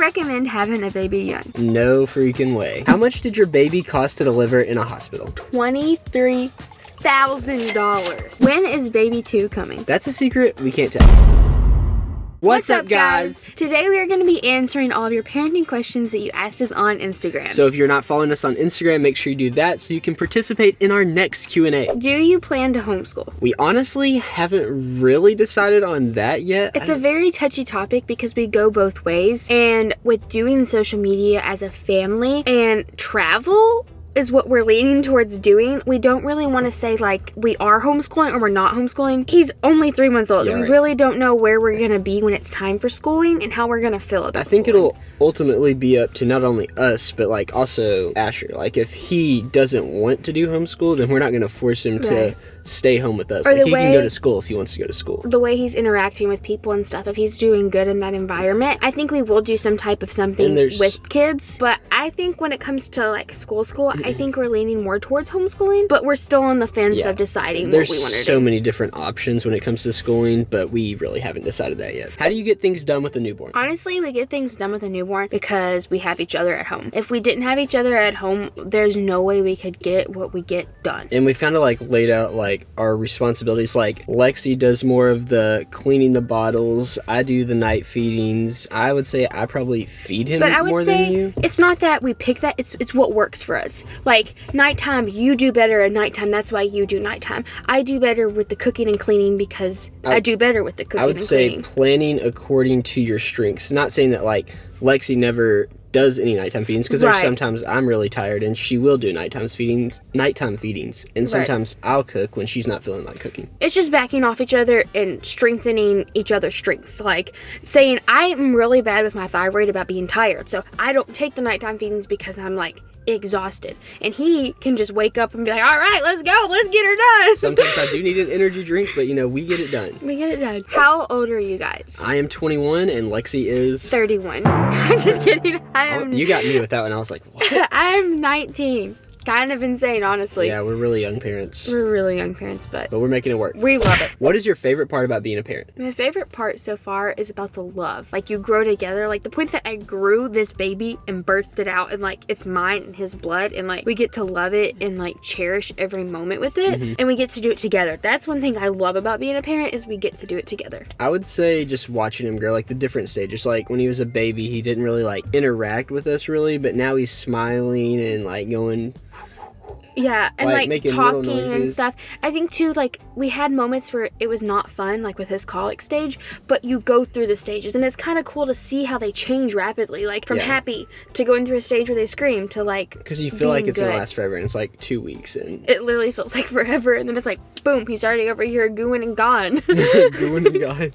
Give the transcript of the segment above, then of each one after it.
recommend having a baby young. No freaking way. How much did your baby cost to deliver in a hospital? $23,000. When is baby 2 coming? That's a secret we can't tell. What's up, guys? Today we are going to be answering all of your parenting questions that you asked us on Instagram. So if you're not following us on Instagram, make sure you do that so you can participate in our next Q&A. Do you plan to homeschool? We honestly haven't really decided on that yet. It's a very touchy topic because we go both ways. And with doing social media as a family and travel is what we're leaning towards doing. We don't really want to say like we are homeschooling or we're not homeschooling. He's only 3 months old. Yeah, we right. really don't know where we're going to be when it's time for schooling and how we're going to feel about I think schooling. it'll ultimately be up to not only us, but like also Asher. Like if he doesn't want to do homeschool, then we're not going to force him to stay home with us. Or Like the he way- can go to school if he wants to go to school. The way he's interacting with people and stuff, if he's doing good in that environment, I think we will do some type of something with kids. But I think when it comes to like school, I think we're leaning more towards homeschooling, but we're still on the fence of deciding what we want to do. There's so many different options when it comes to schooling, but we really haven't decided that yet. How do you get things done with a newborn? Honestly, we get things done with a newborn because we have each other at home. If we didn't have each other at home, there's no way we could get what we get done. And we've kind of like laid out like our responsibilities. Like Lexi does more of the cleaning the bottles. I do the night feedings. I would say I probably feed him But I would more say than you. it's not that we pick that. It's what works for us. Like nighttime, you do better at nighttime. That's why you do nighttime. I do better with the cooking and cleaning because I do better with the cooking I would and say cleaning. planning according to your strengths. Not saying that like Lexi never does any nighttime feedings, because there's sometimes I'm really tired and she will do nighttime feedings, and sometimes I'll cook when she's not feeling like cooking. It's just backing off each other and strengthening each other's strengths. Like saying, I'm really bad with my thyroid about being tired, so I don't take the nighttime feedings because I'm like exhausted. And he can just wake up and be like, all right, let's go, let's get her done. Sometimes I do need an energy drink, but we get it done. We get it done. How old are you guys? I am 21 and Lexi is 31. I'm just kidding. You got me with that one. I was like, what? I'm 19. Kind of insane, honestly. Yeah, we're really young parents. We're really young parents, but we're making it work. We love it. What is your favorite part about being a parent? My favorite part so far is about the love. Like, you grow together. Like, the point that I grew this baby and birthed it out, and, like, it's mine and his blood, and, like, we get to love it and, like, cherish every moment with it, and we get to do it together. That's one thing I love about being a parent is we get to do it together. I would say just watching him grow, like, the different stages. Like, when he was a baby, he didn't really, like, interact with us, really, but now he's smiling and, like, going... Yeah, and like talking and noises. stuff. I think too, like, we had moments where it was not fun, like with his colic stage, but you go through the stages and it's kind of cool to see how they change rapidly, like from happy to going through a stage where they scream to like because you feel like it's gonna last forever, and it's like 2 weeks and it literally feels like forever, and then it's like boom, he's already over here gooing and gone. Gooing and gone.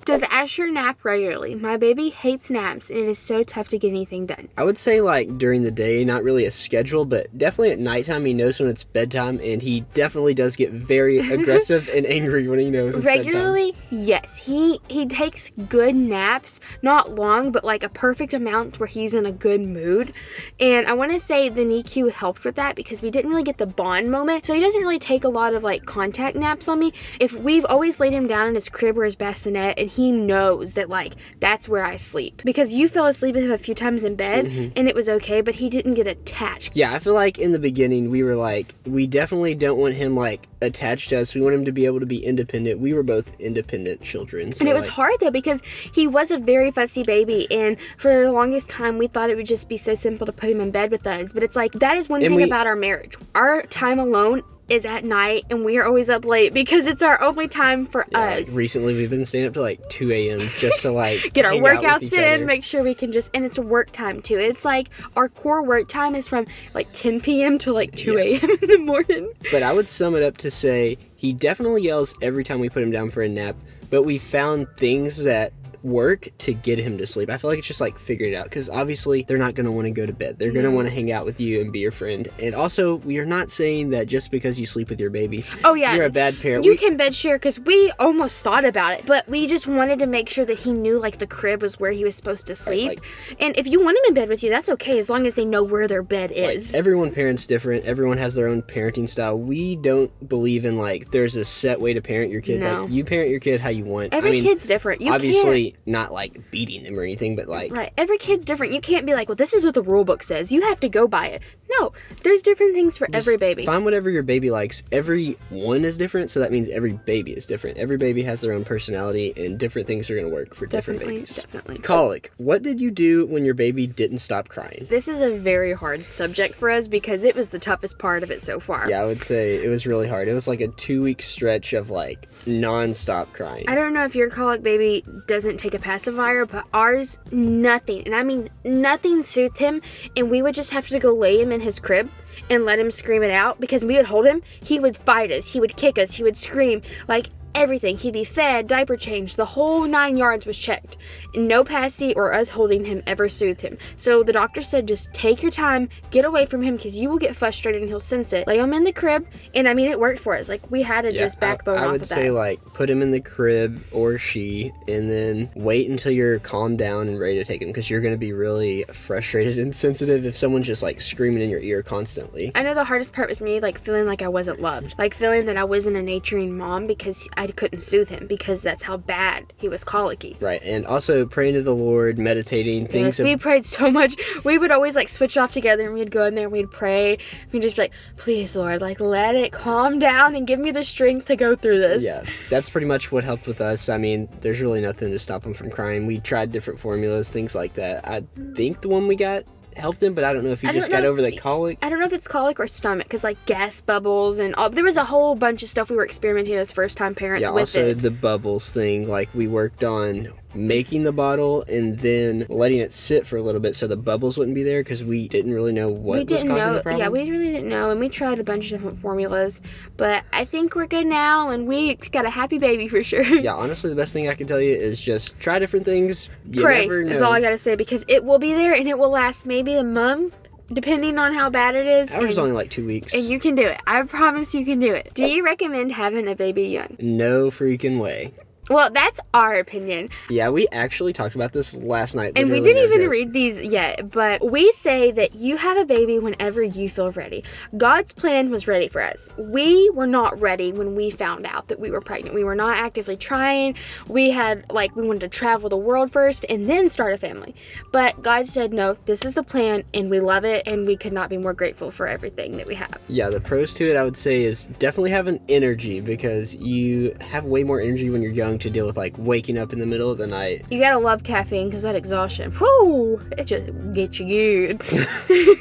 Does Asher nap regularly? My baby hates naps, and it is so tough to get anything done. I would say, like, during the day, not really a schedule, but definitely at nighttime, he knows when it's bedtime, and he definitely does get very aggressive and angry when he knows it's regularly, bedtime. Yes. He takes good naps, not long, but like a perfect amount where he's in a good mood. And I want to say the NICU helped with that because we didn't really get the bond moment, so he doesn't really take a lot of, like, contact naps on me. If we've always laid him down in his crib or his bassinet, and he knows that, like, that's where I sleep. Because you fell asleep with him a few times in bed, and it was okay, but he didn't get attached. Yeah, I feel like in the beginning, we were like, we definitely don't want him, like, attached to us. We want him to be able to be independent. We were both independent children. So, and it was hard, though, because he was a very fussy baby, and for the longest time, we thought it would just be so simple to put him in bed with us. But it's like, that is one thing about our marriage. Our time alone is at night, and we are always up late because it's our only time for us. Like recently, we've been staying up to like 2 a.m. just to like get our hang out workouts with each in, other. make sure we can just, and it's work time too. It's like our core work time is from like 10 p.m. to like 2 a.m. in the morning. But I would sum it up to say he definitely yells every time we put him down for a nap, but we found things that work to get him to sleep. I feel like it's just like figuring it out, because obviously they're not going to want to go to bed. They're going to want to hang out with you and be your friend. And also, we are not saying that just because you sleep with your baby, you're a bad parent. You can bed share, because we almost thought about it, but we just wanted to make sure that he knew, like, the crib was where he was supposed to sleep. Right, and if you want him in bed with you, that's okay, as long as they know where their bed is. Everyone parents different. Everyone has their own parenting style. We don't believe in, like, there's a set way to parent your kid. No. Like, you parent your kid how you want. Every kid's different. You obviously, obviously not like beating them or anything, but like... Right. Every kid's different. You can't be like, well, this is what the rule book says. You have to go by it. No, there's different things for every baby. Find whatever your baby likes. Every one is different, so that means every baby is different. Every baby has their own personality, and different things are going to work for different babies. Definitely. Colic. What did you do when your baby didn't stop crying? This is a very hard subject for us because it was the toughest part of it so far. Yeah, I would say it was really hard. It was like a 2-week stretch of like non-stop crying. I don't know if your colic baby doesn't take a pacifier, but ours, nothing, and I mean nothing soothed him, and we would just have to go lay him in his crib and let him scream it out because we would hold him. He would fight us. He would kick us. He would scream. Like, everything. He'd be fed, diaper changed. The whole 9 yards was checked. No passy or us holding him ever soothed him. So the doctor said, just take your time, get away from him because you will get frustrated and he'll sense it. Lay him in the crib, and I mean, it worked for us. Like, we had to just backbone off of that. I would say, like, put him in the crib or she, and then wait until you're calmed down and ready to take him because you're going to be really frustrated and sensitive if someone's just, like, screaming in your ear constantly. I know the hardest part was me, like, feeling like I wasn't loved. Like, feeling that I wasn't a nurturing mom because I couldn't soothe him because that's how bad he was colicky. Right, and also praying to the Lord, meditating, things. Yes, we prayed so much. We would always like switch off together and we'd go in there and we'd pray. We'd just be like, please, Lord, like let it calm down and give me the strength to go through this. Yeah, that's pretty much what helped with us. I mean, there's really nothing to stop him from crying. We tried different formulas, things like that. I think the one we got helped him, but I don't know if he just got over the colic. I don't know if it's colic or stomach, because like gas bubbles and all, there was a whole bunch of stuff we were experimenting as first-time parents with also it. The bubbles thing, like we worked on making the bottle and then letting it sit for a little bit so the bubbles wouldn't be there because we didn't really know what was causing the problem. Yeah, we really didn't know, and we tried a bunch of different formulas, but I think we're good now, and we got a happy baby for sure. Yeah, honestly, the best thing I can tell you is just try different things. You Pray never know. is all I gotta say, because it will be there and it will last maybe a month, depending on how bad it is. Ours is only like 2 weeks. And you can do it. I promise you can do it. Do you recommend having a baby young? No freaking way. Well, that's our opinion. Yeah, we actually talked about this last night. And we didn't even read these yet, but we say that you have a baby whenever you feel ready. God's plan was ready for us. We were not ready when we found out that we were pregnant. We were not actively trying. We wanted to travel the world first and then start a family. But God said, no, this is the plan, and we love it, and we could not be more grateful for everything that we have. Yeah, the pros to it, I would say, is definitely having energy, because you have way more energy when you're young to deal with like waking up in the middle of the night. You gotta love caffeine because that exhaustion, whoo, it just gets you good.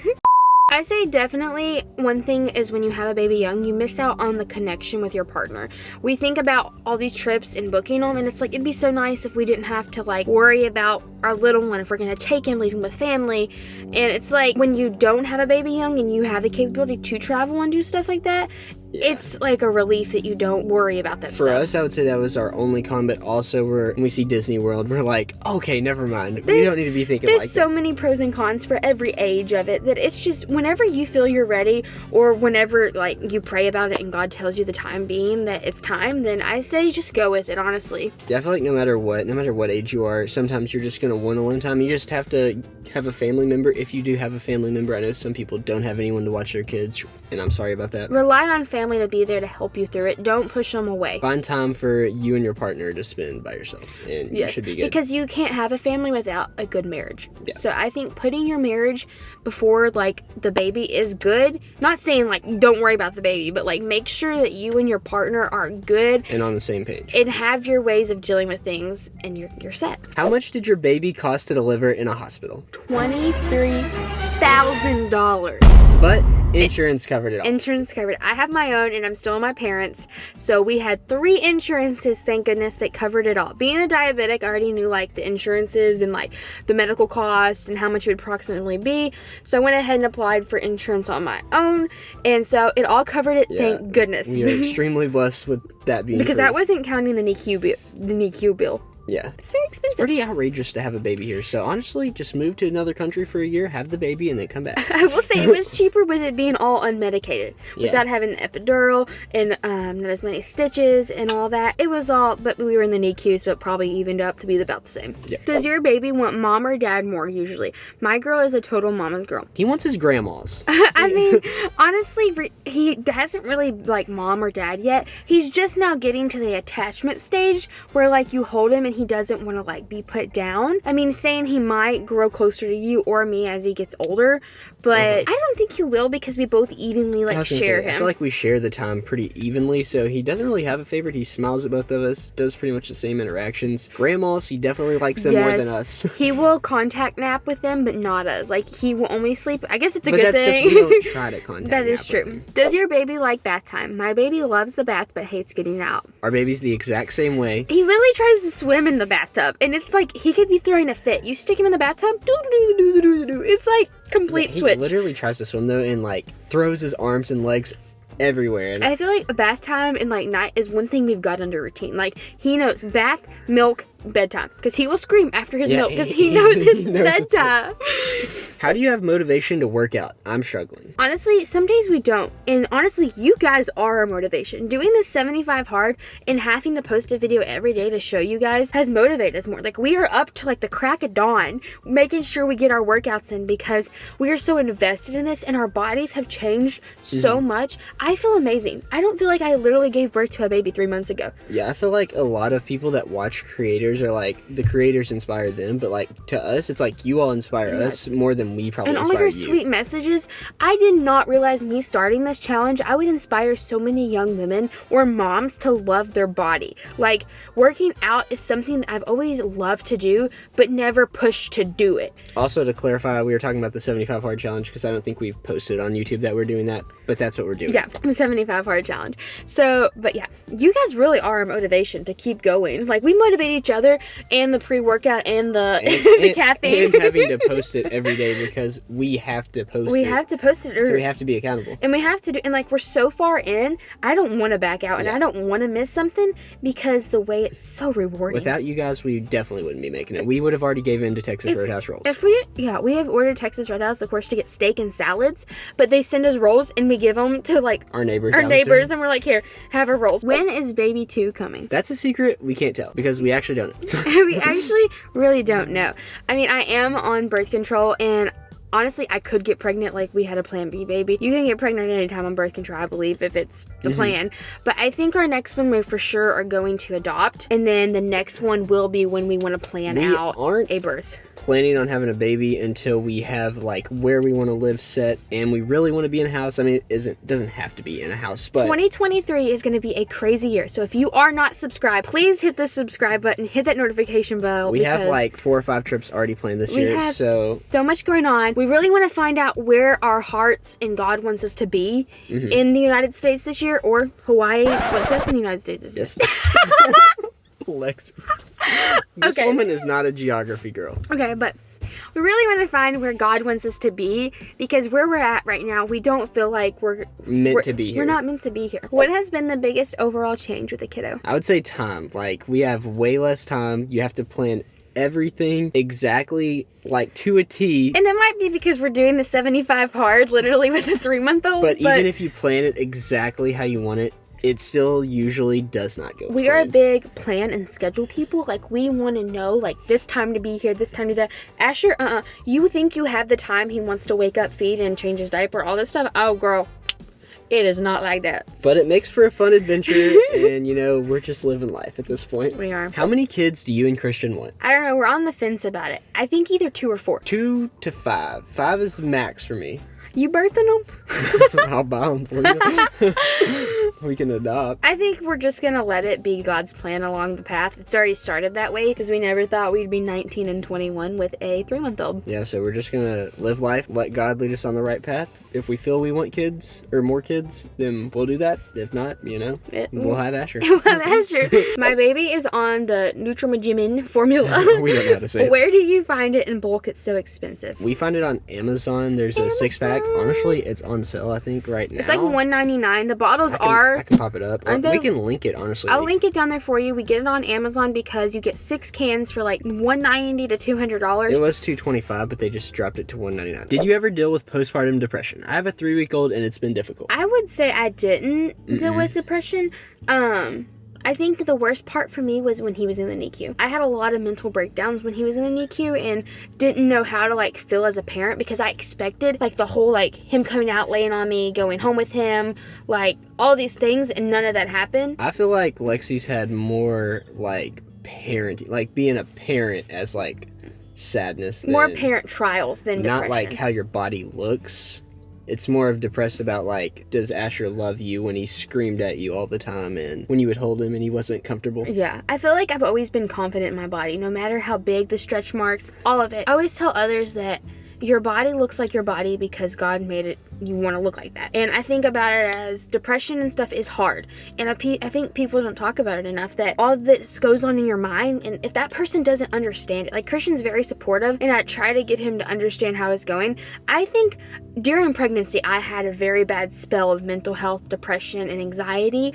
I say definitely one thing is when you have a baby young, you miss out on the connection with your partner. We think about all these trips and booking them, and it's like, it'd be so nice if we didn't have to like worry about our little one, if we're gonna take him, leave him with family. And it's like when you don't have a baby young and you have the capability to travel and do stuff like that, it's like a relief that you don't worry about that stuff. For us, I would say that was our only con, but also when we see Disney World, we're like, okay, never mind. We don't need to be thinking like that. There's so many pros and cons for every age of it that it's just whenever you feel you're ready, or whenever like you pray about it and God tells you the time being that it's time, then I say just go with it, honestly. Yeah, I feel like no matter what age you are, sometimes you're just going to want alone time. You just have to have a family member. If you do have a family member, I know some people don't have anyone to watch their kids, and I'm sorry about that. Rely on family to be there to help you through it. Don't push them away. Find time for you and your partner to spend by yourself, and you should be good. Because you can't have a family without a good marriage. Yeah. So I think putting your marriage before like the baby is good. Not saying like don't worry about the baby, but like make sure that you and your partner are good and on the same page and have your ways of dealing with things, and you're set. How much did your baby cost to deliver in a hospital? $23,000. But insurance covered it all. Insurance covered. I have my own, and I'm still in my parents'. So we had 3 insurances, thank goodness, that covered it all. Being a diabetic, I already knew like the insurances and like the medical costs and how much it would approximately be. So I went ahead and applied for insurance on my own, and so it all covered it. Thank goodness. We are extremely blessed with that being because free. That wasn't counting the NICU bill. Yeah. It's very expensive. It's pretty outrageous to have a baby here. So honestly, just move to another country for a year, have the baby, and then come back. I will say it was cheaper with it being all unmedicated. Without having the epidural and not as many stitches and all that. It was all, but we were in the NICU, so it probably evened up to be about the same. Yep. Does your baby want mom or dad more usually? My girl is a total mama's girl. He wants his grandma's. I mean, honestly, he hasn't really like mom or dad yet. He's just now getting to the attachment stage where like you hold him and he doesn't want to like be put down. I mean, saying he might grow closer to you or me as he gets older, but I don't think he will because we both evenly like share him. I feel like we share the time pretty evenly, so he doesn't really have a favorite. He smiles at both of us, does pretty much the same interactions. Grandmas, he definitely likes them more than us. He will contact nap with them, but not us. Like, he will only sleep. I guess it's a but good that's thing. We don't try to contact That is nap true. with them. Does your baby like bath time? My baby loves the bath, but hates getting out. Our baby's the exact same way. He literally tries to swim in the bathtub, and it's like he could be throwing a fit. You stick him in the bathtub, it's like complete switch. He literally tries to swim though, and like throws his arms and legs everywhere. And I feel like bath time and like night is one thing we've got under routine. Like, he knows bath, milk, bedtime, because he will scream after his milk because he knows it's bedtime. How do you have motivation to work out? I'm struggling. Honestly, some days we don't. And honestly, you guys are our motivation. Doing this 75 hard and having to post a video every day to show you guys has motivated us more. Like, we are up to like the crack of dawn making sure we get our workouts in because we are so invested in this and our bodies have changed so much. I feel amazing. I don't feel like I literally gave birth to a baby 3 months ago. Yeah, I feel like a lot of people that watch creators are like, the creators inspire them, but like to us, it's like you all inspire us more than we probably inspire you. And all your sweet messages. I did not realize me starting this challenge, I would inspire so many young women or moms to love their body. Like, working out is something that I've always loved to do, but never pushed to do it. Also, to clarify, we were talking about the 75 hard challenge because I don't think we've posted on YouTube that we're doing that, but that's what we're doing. Yeah, the 75 hard challenge. So, but yeah, you guys really are our motivation to keep going. Like, we motivate each other and the pre-workout and the the caffeine. And having to post it every day because we have to post it. We have to post it. So we have to be accountable. And we have to do, and like, we're so far in, I don't want to back out and I don't want to miss something because the way it's so rewarding. Without you guys, we definitely wouldn't be making it. We would have already gave in to Texas Roadhouse rolls. We have ordered Texas Roadhouse, of course, to get steak and salads, but they send us rolls and we give them to like our neighbors, and we're like, here, have our rolls. When is baby 2 coming? That's a secret we can't tell because we actually don't know. We actually really don't know. I mean, I am on birth control, and honestly, I could get pregnant. Like, we had a plan B baby. You can get pregnant anytime on birth control, I believe, if it's the plan. But I think our next one we for sure are going to adopt, and then the next one will be when we want to plan out a birth. Planning on having a baby until we have like where we want to live set, and we really want to be in a house. I mean, it doesn't have to be in a house, but 2023 is going to be a crazy year. So if you are not subscribed, please hit the subscribe button, hit that notification bell. We have like 4 or 5 trips already planned this year. We have so much going on. We really want to find out where our hearts and God wants us to be in the United States this year, or Hawaii. Well, that's in the United States this year. Lex. This woman is not a geography girl. Okay, but we really want to find where God wants us to be, because where we're at right now, we don't feel like we're meant to be here. We're not meant to be here. What has been the biggest overall change with a kiddo? I would say time. Like, we have way less time. You have to plan everything exactly like to a T. And it might be because we're doing the 75 hard literally with a 3-month-old. But even if you plan it exactly how you want it, it still usually does not go. We are a big plan and schedule people. Like, we want to know, like, this time to be here, this time to that. Asher, you think you have the time he wants to wake up, feed, and change his diaper, all this stuff? Oh, girl, it is not like that. But it makes for a fun adventure, and, you know, we're just living life at this point. We are. How many kids do you and Christian want? I don't know. We're on the fence about it. I think either 2 or 4. 2 to 5. 5 is the max for me. You birthing them? I'll buy them for you. We can adopt. I think we're just going to let it be God's plan along the path. It's already started that way because we never thought we'd be 19 and 21 with a 3-month-old. Yeah, so we're just going to live life, let God lead us on the right path. If we feel we want kids or more kids, then we'll do that. If not, you know, we'll have Asher. We'll have Asher. My baby is on the Nutramagimin formula. We don't know how to say it. Where do you find it in bulk? It's so expensive. We find it on Amazon. There's a 6-pack. Honestly, it's on sale, I think, right now. It's like $1.99. The bottles I can pop it up. We can link it, honestly. I'll link it down there for you. We get it on Amazon because you get 6 cans for like $190 to $200. It was $225, but they just dropped it to $199. Did you ever deal with postpartum depression? I have a 3-week-old, and it's been difficult. I would say I didn't deal with depression. I think the worst part for me was when he was in the NICU. I had a lot of mental breakdowns when he was in the NICU and didn't know how to like feel as a parent, because I expected like the whole like him coming out, laying on me, going home with him, like all these things, and none of that happened. I feel like Lexi's had more like parenting, like being a parent as like sadness than, more parent trials than depression. not like how your body looks. It's more of depressed about like, does Asher love you when he screamed at you all the time and when you would hold him and he wasn't comfortable? Yeah, I feel like I've always been confident in my body, no matter how big the stretch marks, all of it. I always tell others that your body looks like your body because God made it, you want to look like that. And I think about it as depression and stuff is hard. And I think people don't talk about it enough, that all this goes on in your mind. And if that person doesn't understand it, like Christian's very supportive and I try to get him to understand how it's going. I think during pregnancy, I had a very bad spell of mental health, depression, and anxiety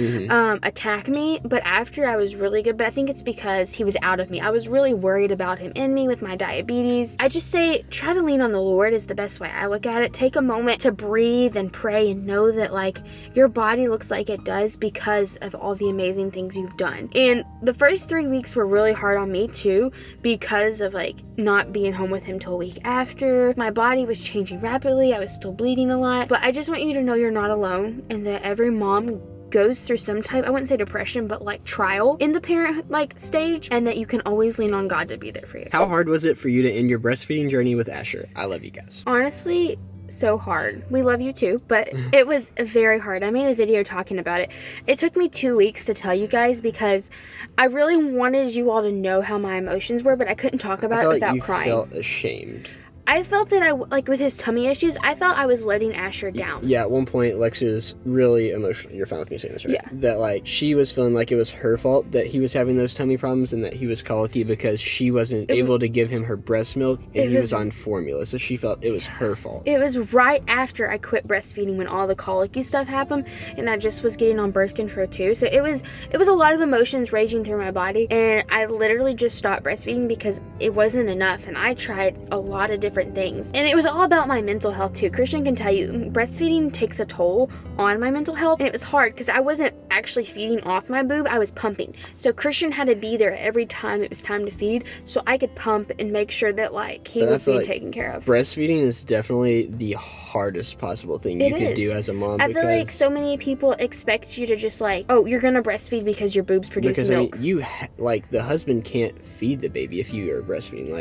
attack me. But after I was really good, but I think it's because he was out of me. I was really worried about him in me with my diabetes. I just say, try to lean on the Lord is the best way I look at it. Take a moment to breathe and pray and know that like your body looks like it does because of all the amazing things you've done. And the first 3 weeks were really hard on me too, because of like not being home with him till a week after. My body was changing rapidly. I was still bleeding a lot. But I just want you to know you're not alone, and that every mom goes through some type, I wouldn't say depression, but like trial in the parent like stage, and that you can always lean on God to be there for you. How hard was it for you to end your breastfeeding journey with Asher? I love you guys. Honestly, so hard. We love you too, but it was very hard. I made a video talking about it. It took me 2 weeks to tell you guys because I really wanted you all to know how my emotions were, but I couldn't talk about it without crying. I felt ashamed. I felt that like with his tummy issues, I felt I was letting Asher down. Yeah, at one point, Lex was really emotional. You're fine with me saying this, right? Yeah. That, like, she was feeling like it was her fault that he was having those tummy problems and that he was colicky because she wasn't able to give him her breast milk and he was on formula. So she felt it was her fault. It was right after I quit breastfeeding when all the colicky stuff happened, and I just was getting on birth control too. So it was a lot of emotions raging through my body, and I literally just stopped breastfeeding because it wasn't enough, and I tried a lot of different things, and it was all about my mental health too. Christian can tell you breastfeeding takes a toll on my mental health, and it was hard because I wasn't actually feeding off my boob, I was pumping. So Christian had to be there every time it was time to feed so I could pump and make sure that like he was being taken care of. Breastfeeding is definitely the hardest possible thing you could do as a mom. I feel like so many people expect you to just like, oh, you're gonna breastfeed because your boobs produce milk. I mean, like the husband can't feed the baby if you are breastfeeding.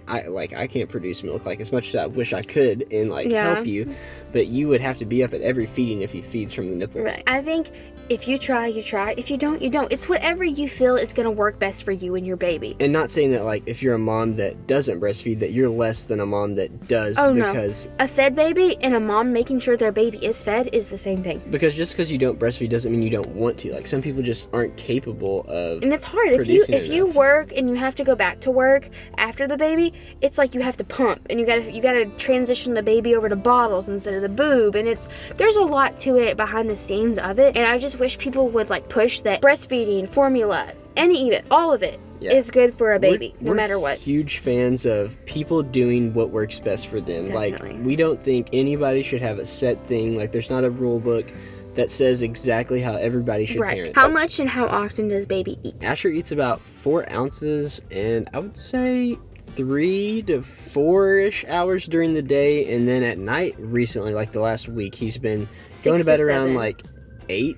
I can't produce milk like as much as I wish I could and help you, but you would have to be up at every feeding if he feeds from the nipple. Right. I think if you try, you try. If you don't, you don't. It's whatever you feel is going to work best for you and your baby. And not saying that, like, if you're a mom that doesn't breastfeed, that you're less than a mom that does. Oh, because no. A fed baby and a mom making sure their baby is fed is the same thing. Because just because you don't breastfeed doesn't mean you don't want to. Like, some people just aren't capable of. And it's hard. If you work and you have to go back to work after the baby, it's like you have to pump and you gotta transition the baby over to bottles instead of the boob, and there's a lot to it behind the scenes of it, and I just wish people would like push that breastfeeding, formula, all of it is good for a baby, no matter what. Huge fans of people doing what works best for them. Definitely. Like, we don't think anybody should have a set thing. Like, there's not a rule book that says exactly how everybody should parent. How much and how often does baby eat? Asher eats about 4 ounces, and I would say 3 to 4-ish hours during the day, and then at night recently, like the last week, he's been going to bed around like 8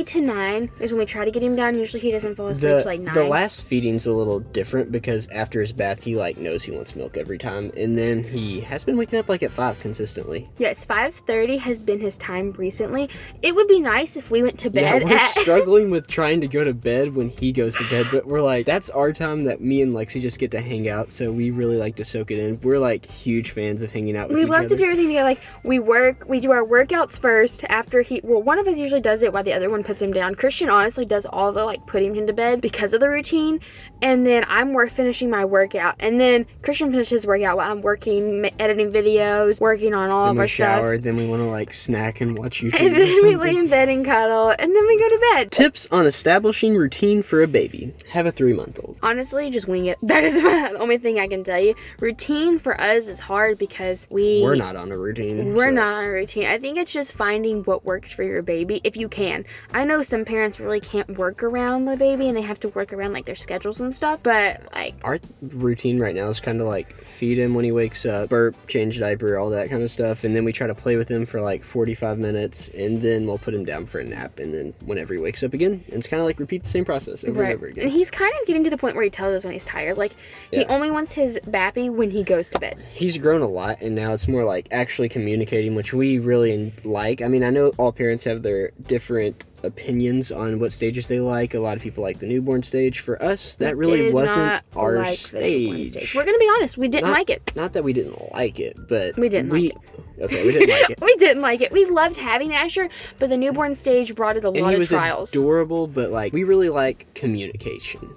to 9 is when we try to get him down. Usually he doesn't fall asleep till like 9. The last feeding's a little different because after his bath, he like knows he wants milk every time, and then he has been waking up like at 5 consistently. Yes, 5:30 has been his time recently. It would be nice if we went to bed. Yeah, we're struggling with trying to go to bed when he goes to bed, but we're like, that's our time that me and Lexi just get to hang out, so we really like to soak it in. We're like huge fans of hanging out with each other. We love to do everything together. Like, we do our workouts first after one of us usually does it while the other one puts him down. Christian honestly does all the like putting him to bed because of the routine, and then I'm finishing my workout, and then Christian finishes his workout while I'm working, editing videos, working on all of our stuff. Then we want to like snack and watch YouTube. And then we lay in bed and cuddle, and then we go to bed. Tips on establishing routine for a baby. Have a 3-month-old. Honestly, just wing it. That is the only thing I can tell you. Routine for us is hard because we're not on a routine. We're not on a routine. I think it's just finding what works for your baby if you can. can. I know some parents really can't work around the baby and they have to work around like their schedules and stuff, but like our routine right now is kind of like feed him when he wakes up, burp, change diaper, all that kind of stuff, and then we try to play with him for like 45 minutes, and then we'll put him down for a nap, and then whenever he wakes up again, it's kind of like repeat the same process over and over again. And he's kind of getting to the point where he tells us when he's tired. Like, he only wants his bappy when he goes to bed. He's grown a lot, and now it's more like actually communicating, which we really like. I mean, I know all parents have their different opinions on what stages they like. A lot of people like the newborn stage. For us, that really wasn't our stage. We're gonna be honest, we didn't like it. Not that we didn't like it, but we didn't like it. Okay, we didn't like it. We didn't like it. We loved having Asher, but the newborn stage brought us a lot of trials. He was adorable, but like we really like communication.